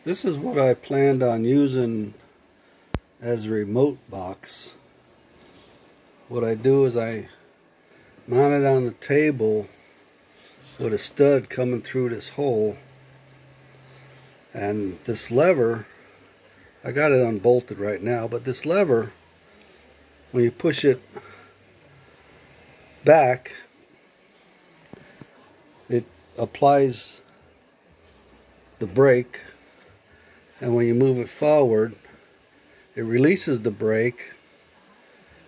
This is what I planned on using as a remote box. What I do is I mount it on the table with a stud coming through this hole, and this lever, I got it unbolted right now, but this lever, when you push it back, it applies the brake, and when you move it forward, it releases the brake,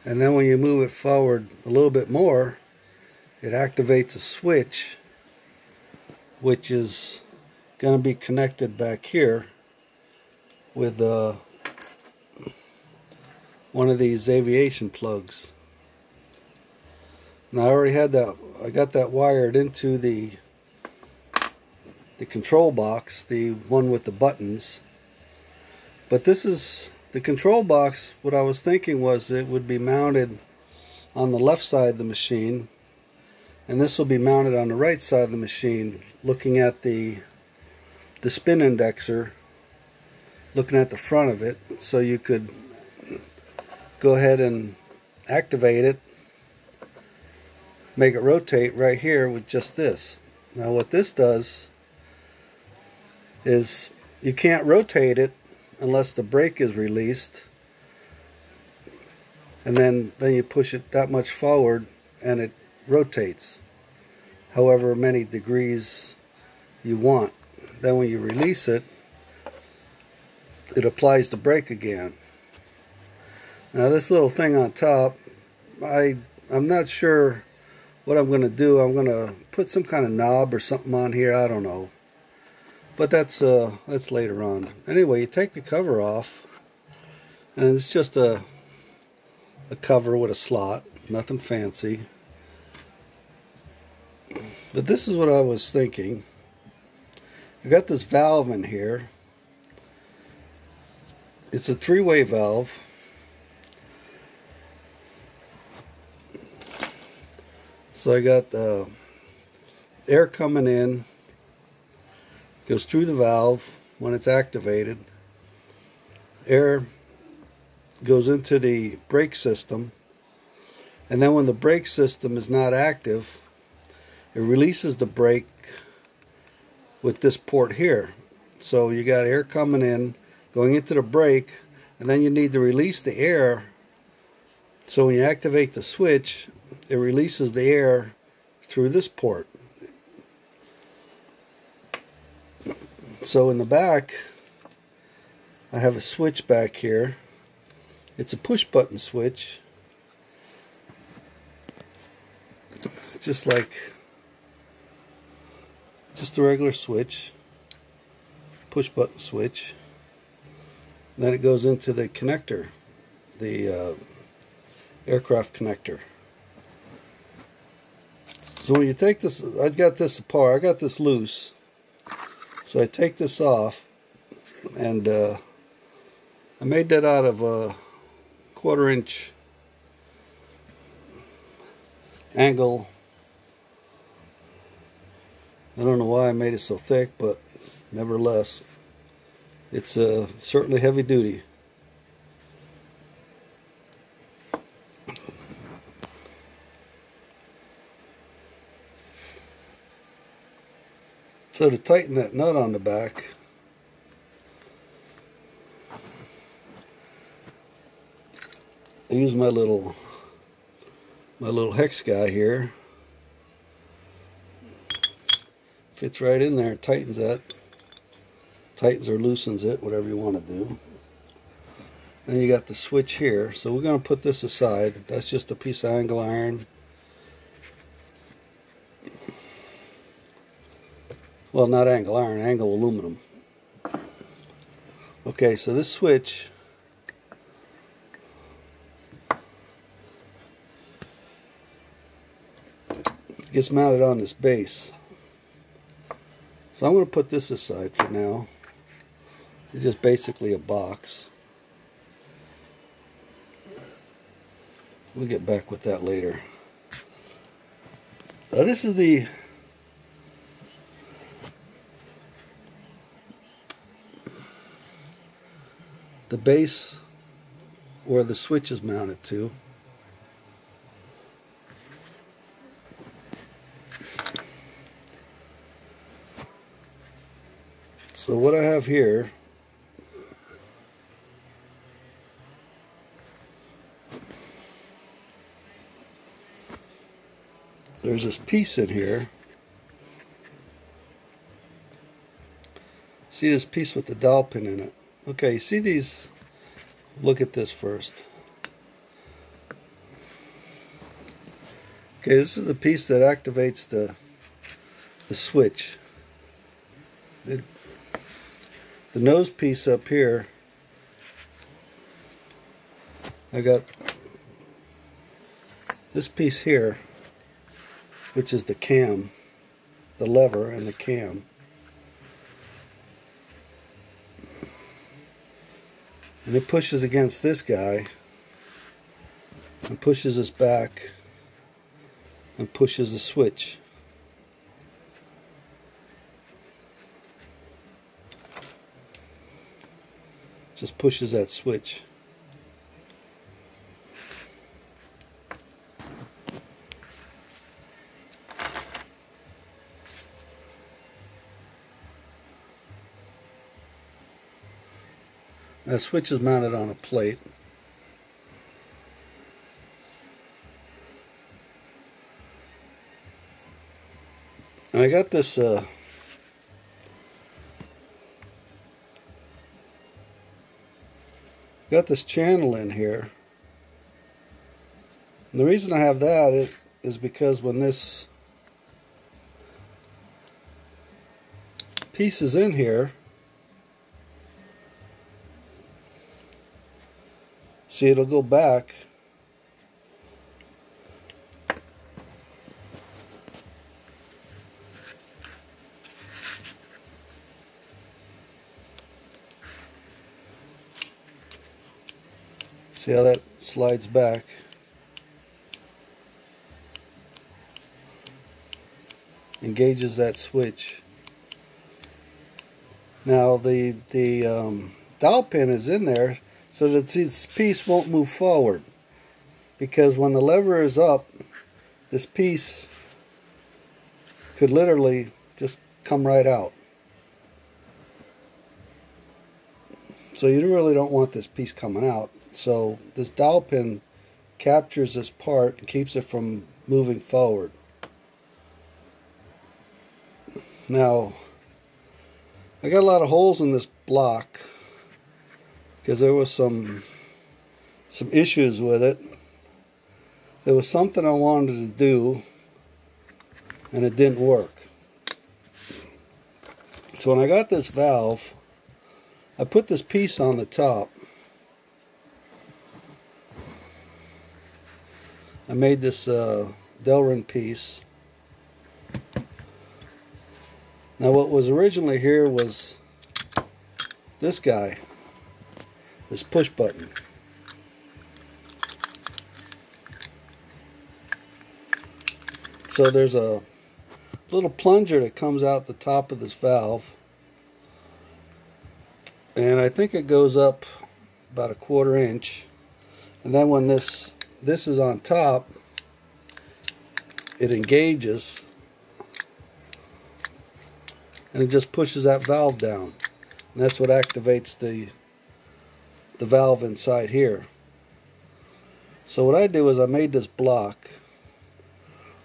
and then when you move it forward a little bit more, it activates a switch, which is going to be connected back here with one of these aviation plugs. Now I already had that, I got that wired into the control box, the one with the buttons. But this is the control box. What I was thinking was it would be mounted on the left side of the machine, and this will be mounted on the right side of the machine, looking at the spin indexer, looking at the front of it, so you could go ahead and activate it, make it rotate right here with just this. Now what this does is you can't rotate it unless the brake is released, and then you push it that much forward and it rotates however many degrees you want. Then when you release it, it applies the brake again. Now this little thing on top, I'm not sure what I'm going to do. I'm going to put some kind of knob or something on here, I don't know. But that's later on. Anyway, you take the cover off, and it's just a cover with a slot, nothing fancy. But this is what I was thinking. I got this valve in here. It's a three-way valve. So I got the air coming in, goes through the valve when it's activated. Air goes into the brake system, and then when the brake system is not active, it releases the brake with this port here. So you got air coming in, going into the brake, and then you need to release the air. So when you activate the switch, it releases the air through this port. So in the back, I have a switch back here. It's a push button switch. It's just a regular switch, push button switch. Then it goes into the connector, the aircraft connector. So when you take this, I got this apart, I got this loose. So I take this off, and I made that out of a 1/4 inch angle. I don't know why I made it so thick, but nevertheless, it's certainly heavy duty. So to tighten that nut on the back, I use my little hex guy here. Fits right in there, tightens that. Tightens or loosens it, whatever you want to do. Then you got the switch here. So we're going to put this aside. That's just a piece of angle iron. Well, not angle iron, angle aluminum. Okay, so this switch gets mounted on this base. So I'm going to put this aside for now. It's just basically a box. We'll get back with that later. This is the the base where the switch is mounted to. So what I have here there's this piece in here. See this piece with the dowel pin in it? Okay, you see these? Look at this first. Okay, this is the piece that activates the switch. The nose piece up here, I got this piece here, which is the cam, the lever and the cam. And it pushes against this guy and pushes us back and pushes the switch. Just pushes that switch. That switch is mounted on a plate. And I got this channel in here. And the reason I have that is because when this piece is in here, see, it'll go back. See how that slides back? Engages that switch. Now the dowel pin is in there so that this piece won't move forward, because when the lever is up, this piece could literally just come right out. So you really don't want this piece coming out. So this dowel pin captures this part and keeps it from moving forward. Now, I got a lot of holes in this block because there was some issues with it. There was something I wanted to do and it didn't work. So when I got this valve, I put this piece on the top. I made this Delrin piece. Now what was originally here was this guy, this push button. So there's a little plunger that comes out the top of this valve, and I think it goes up about 1/4 inch, and then when this is on top, it engages and it just pushes that valve down, and that's what activates the valve inside here. So what I do is I made this block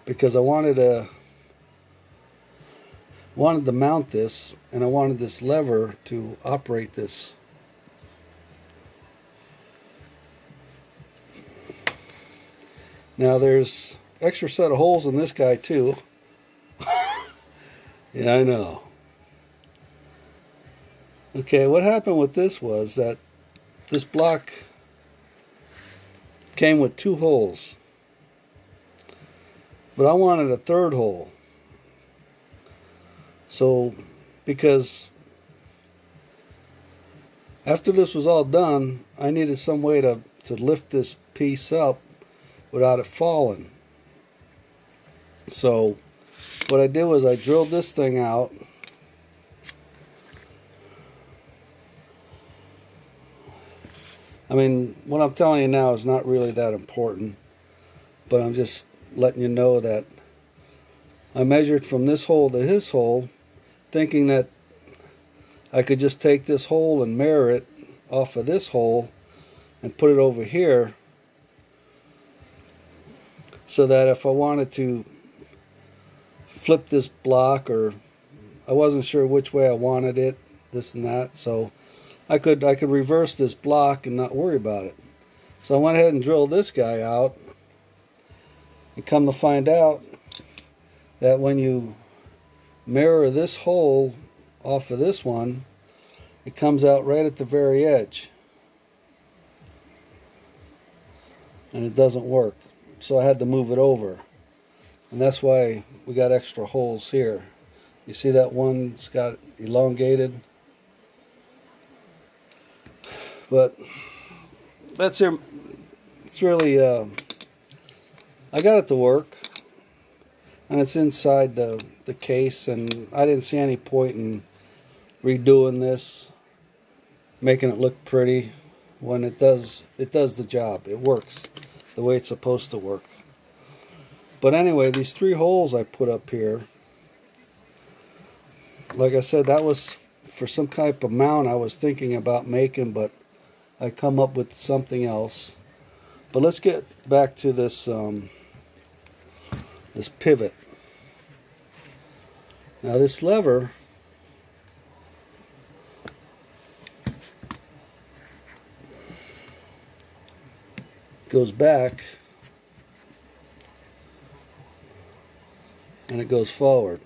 because I wanted to mount this, and I wanted this lever to operate this. Now there's extra set of holes in this guy too. Yeah, I know. Okay, what happened with this was that this block came with 2 holes, but I wanted a 3rd hole. So, because after this was all done, I needed some way to lift this piece up without it falling. So what I did was I drilled this thing out, I mean, what I'm telling you now is not really that important, but I'm just letting you know that I measured from this hole to his hole, thinking that I could just take this hole and mirror it off of this hole and put it over here, so that if I wanted to flip this block, or I wasn't sure which way I wanted it, this and that, so I could reverse this block and not worry about it. So I went ahead and drilled this guy out, and come to find out that when you mirror this hole off of this one, it comes out right at the very edge, and it doesn't work. So I had to move it over, and that's why we got extra holes here. You see that one's got elongated, but that's it. It's really I got it to work, and it's inside the case, and I didn't see any point in redoing this, making it look pretty, when it does the job. It works the way it's supposed to work. But anyway, these 3 holes I put up here, like I said, that was for some type of mount I was thinking about making, but I come up with something else. But let's get back to this this pivot. Now this lever goes back and it goes forward.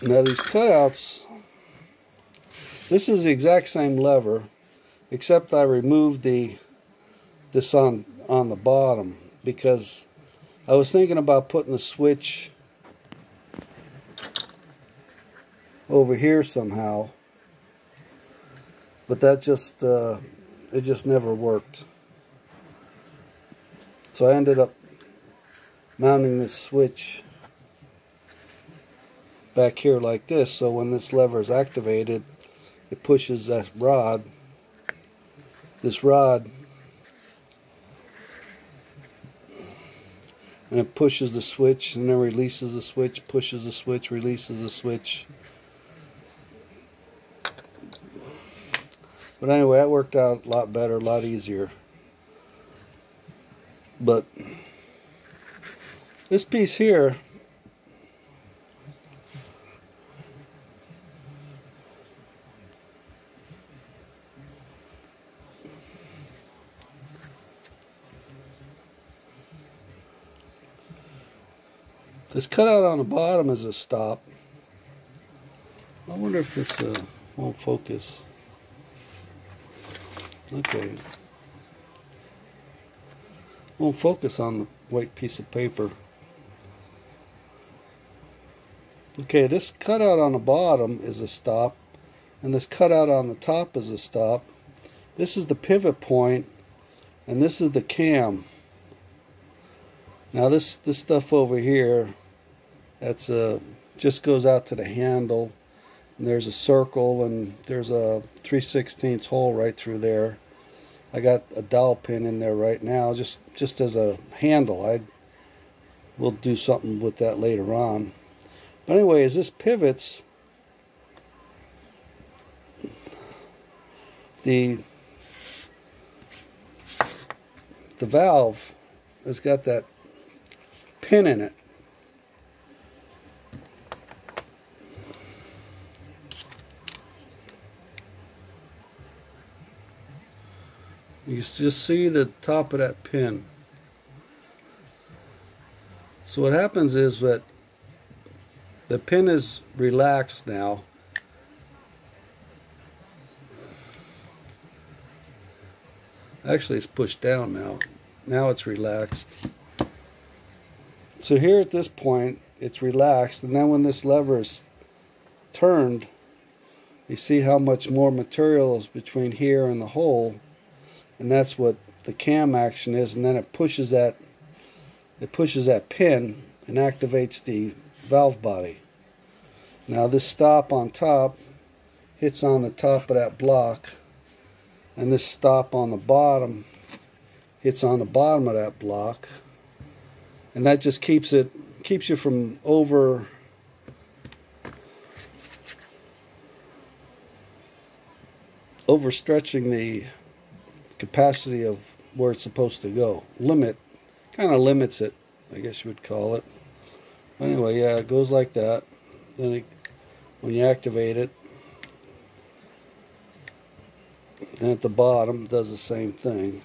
Now these cutouts, this is the exact same lever, except I removed this on the bottom, because I was thinking about putting the switch over here somehow, but that just it just never worked. So I ended up mounting this switch back here like this, so when this lever is activated, it pushes that rod, this rod, and it pushes the switch, and then releases the switch, pushes the switch, releases the switch. But anyway, that worked out a lot better, a lot easier. But this piece here, this cutout on the bottom is a stop. I wonder if this won't focus. Okay, won't focus on the white piece of paper. Okay, this cutout on the bottom is a stop, and this cutout on the top is a stop. This is the pivot point, and this is the cam. Now this stuff over here, that's just goes out to the handle, and there's a circle, and there's a 3/16 hole right through there. I got a dowel pin in there right now, just as a handle. We'll do something with that later on. But anyway, as this pivots, the valve has got that pin in it. You just see the top of that pin. So what happens is that the pin is relaxed now. Actually, it's pushed down now. Now it's relaxed. So here at this point, it's relaxed, and then when this lever is turned, you see how much more material is between here and the hole. And that's what the cam action is, and then it pushes that pin and activates the valve body. Now this stop on top hits on the top of that block, and this stop on the bottom hits on the bottom of that block, and that just keeps you from overstretching the capacity of where it's supposed to go. Kind of limits it, I guess you would call it. Anyway, yeah, it goes like that. Then when you activate it, and at the bottom it does the same thing.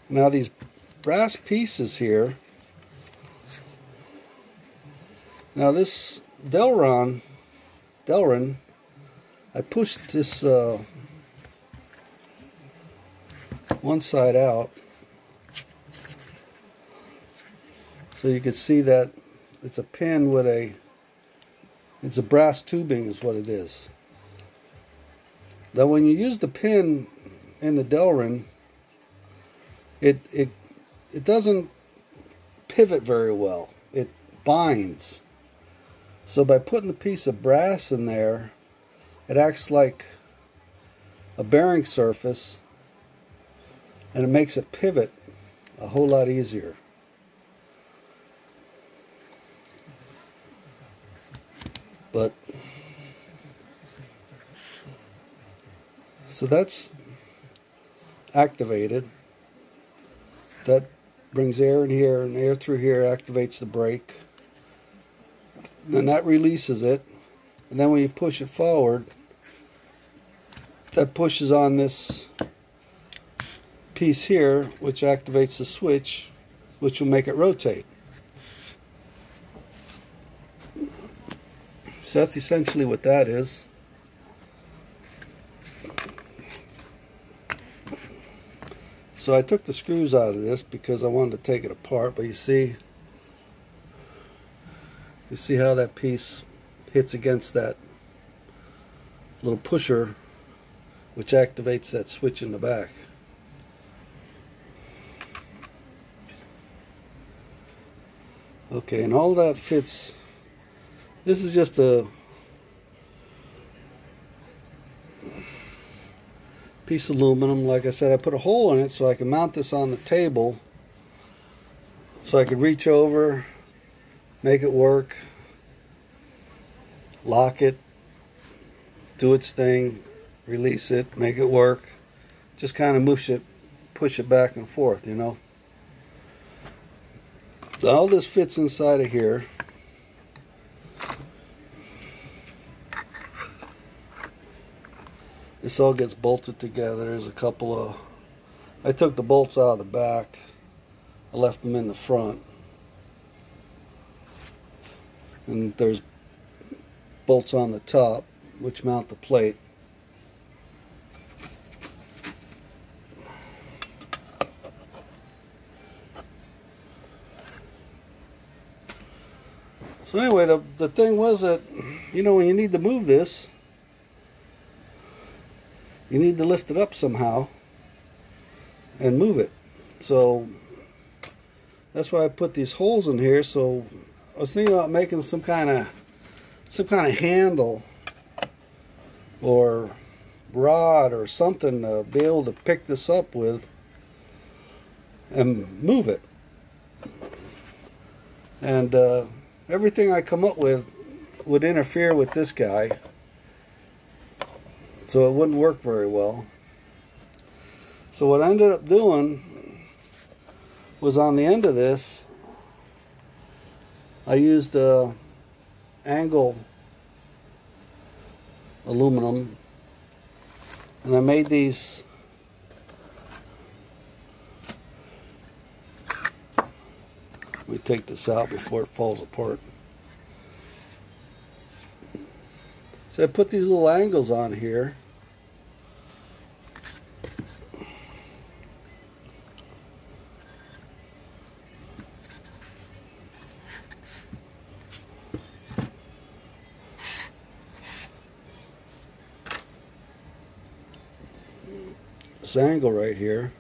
Now these brass pieces here, now this Delrin, I pushed this one side out so you can see that it's a pin with it's a brass tubing is what it is. Now when you use the pin in the Delrin, it doesn't pivot very well. It binds. So by putting the piece of brass in there, it acts like a bearing surface, and it makes it pivot a whole lot easier. But so that's activated. That brings air in here, and air through here activates the brake. And that releases it. And then when you push it forward, that pushes on this piece here, which activates the switch, which will make it rotate. So that's essentially what that is. So I took the screws out of this because I wanted to take it apart, but you see how that piece hits against that little pusher, which activates that switch in the back. Okay, and all that fits. This is just a piece of aluminum. Like I said, I put a hole in it so I can mount this on the table, so I could reach over, make it work, lock it, do its thing, release it, make it work. Just kind of push it back and forth, you know. So all this fits inside of here. This all gets bolted together. There's a couple of, I took the bolts out of the back, I left them in the front, and there's bolts on the top which mount the plate. So anyway, the thing was that, you know, when you need to move this, you need to lift it up somehow and move it. So that's why I put these holes in here. So I was thinking about making some kind of handle or rod or something to be able to pick this up with and move it. And everything I come up with would interfere with this guy, so it wouldn't work very well. So what I ended up doing was, on the end of this, I used angle aluminum, and I made these let me take this out before it falls apart. So I put these little angles on here. This angle right here.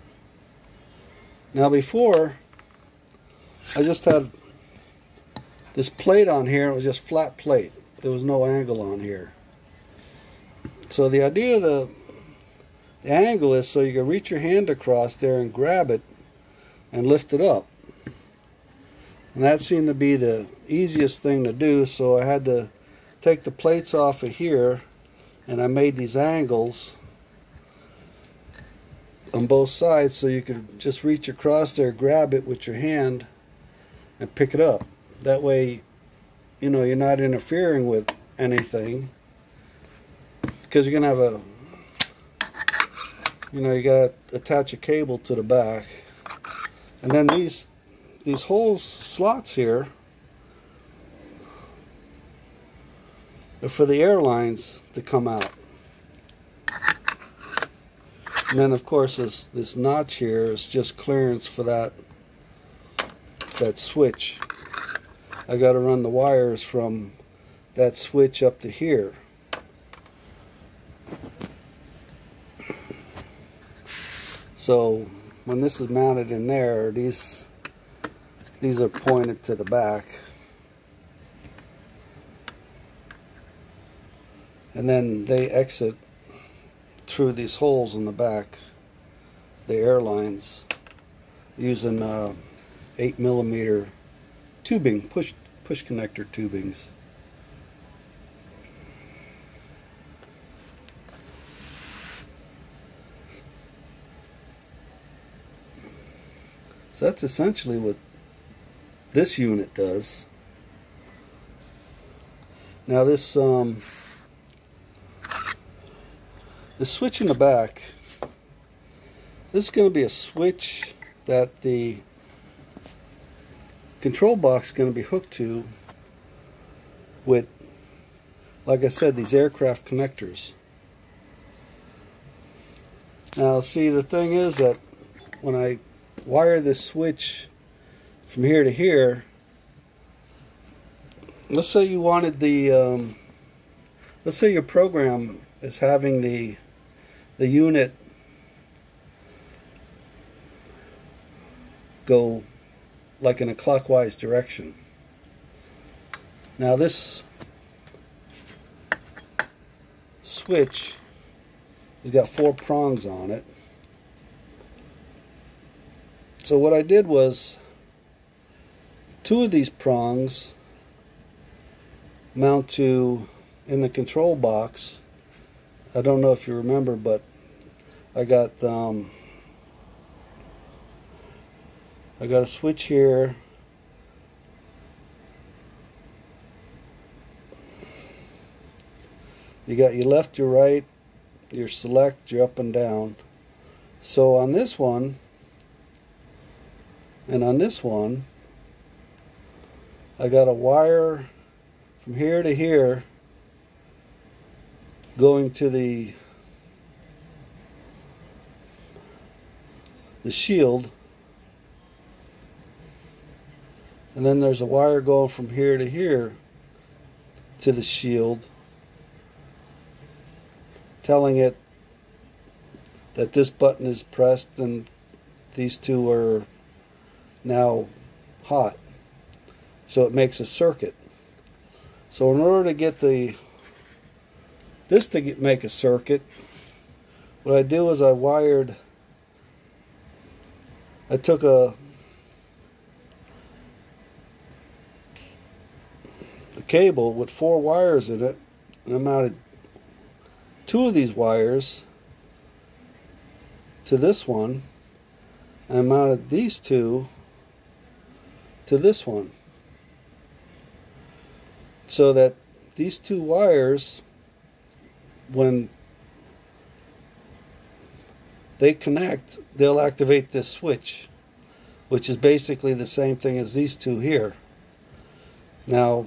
Now before, I just had this plate on here. It was just flat plate. There was no angle on here. So the idea of the angle is so you can reach your hand across there and grab it and lift it up. And that seemed to be the easiest thing to do, so I had to take the plates off of here, and I made these angles on both sides so you could just reach across there, grab it with your hand, and pick it up. That way, you know, you're not interfering with anything, because you're gonna have a, you know, you gotta attach a cable to the back, and then these holes, slots here, are for the air lines to come out. And then of course this notch here is just clearance for that switch. I got to run the wires from that switch up to here. So when this is mounted in there, these are pointed to the back. And then they exit through these holes in the back, the air lines, using 8mm tubing, push connector tubings. So that's essentially what this unit does. Now this the switch in the back, this is going to be a switch that the control box is going to be hooked to with, like I said, these aircraft connectors. Now see, the thing is that when I wire this switch from here to here, let's say you wanted the let's say your program is having the unit go like in a clockwise direction. Now this switch has got 4 prongs on it. So what I did was 2 of these prongs mount to in the control box. I don't know if you remember, but I got a switch here. You got your left, your right, your select, your up and down. So on this one and on this one, I got a wire from here to here going to the shield, and then there's a wire going from here to here to the shield, telling it that this button is pressed and these 2 are now hot. So it makes a circuit. So in order to get this to make a circuit, what I do is I took a cable with 4 wires in it, and I mounted 2 of these wires to this one, and I mounted these 2 to this one, so that these 2 wires, when they connect, they'll activate this switch, which is basically the same thing as these 2 here. Now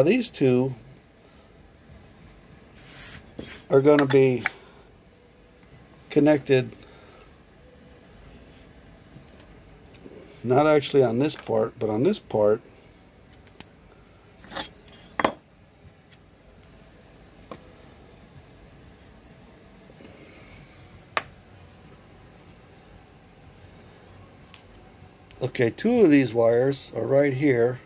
these 2 are going to be connected, not actually on this part, but on this part. Okay, two of these wires are right here,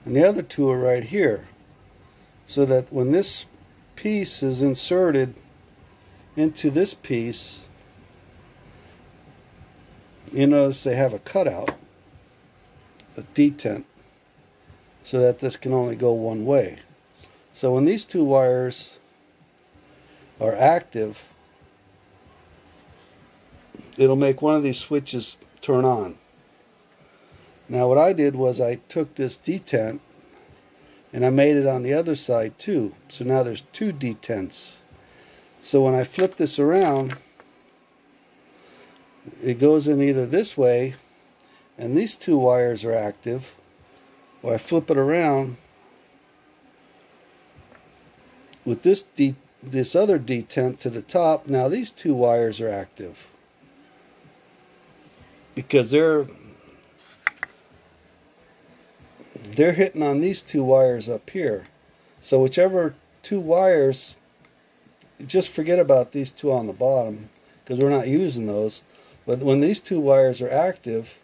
and the other two are right here. So that when this piece is inserted into this piece, you notice they have a cutout, a detent, so that this can only go one way. So when these two wires are active, it'll make one of these switches turn on. Now what I did was I took this detent and I made it on the other side too. So now there's two detents. So when I flip this around, it goes in either this way and these two wires are active, or I flip it around with this other detent to the top. Now these two wires are active because they're hitting on these two wires up here. So whichever two wires, just forget about these two on the bottom because we're not using those. But when these two wires are active,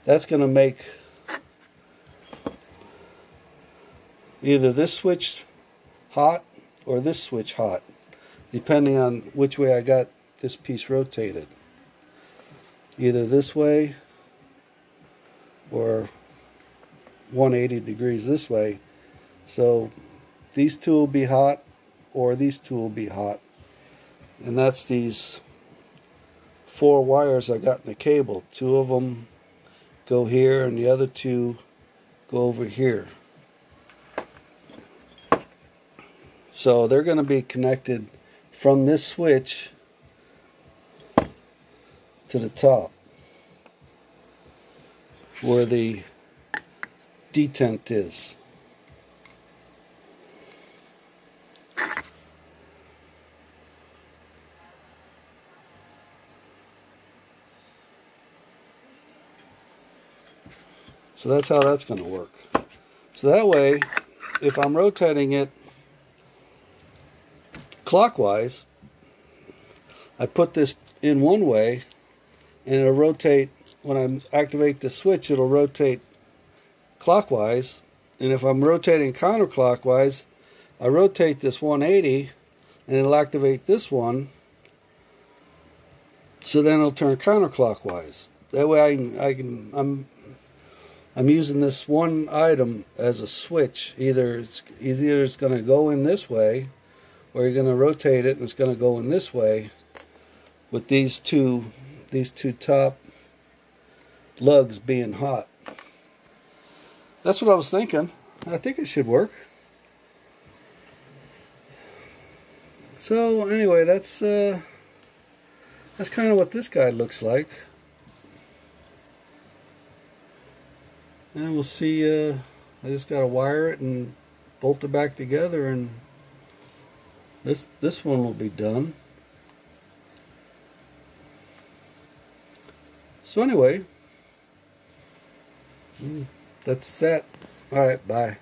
that's going to make either this switch hot or this switch hot, depending on which way I got this piece rotated. Either this way or 180 degrees this way. So these two will be hot or these two will be hot. And that's these 4 wires I got in the cable. 2 of them go here and the other 2 go over here. So they're going to be connected from this switch to the top where the detent is. So that's how that's going to work. So that way, if I'm rotating it clockwise, I put this in one way and it'll rotate. When I activate the switch, it'll rotate clockwise, and if I'm rotating counterclockwise, I rotate this 180 and it'll activate this one, so then it'll turn counterclockwise. That way I'm using this one item as a switch. Either it's going to go in this way, or you're going to rotate it and it's going to go in this way, with these two top lugs being hot. That's what I was thinking. I think it should work. So anyway, that's kind of what this guy looks like. And we'll see. I just got to wire it and bolt it back together, and this one will be done. So anyway, that's that. All right, bye.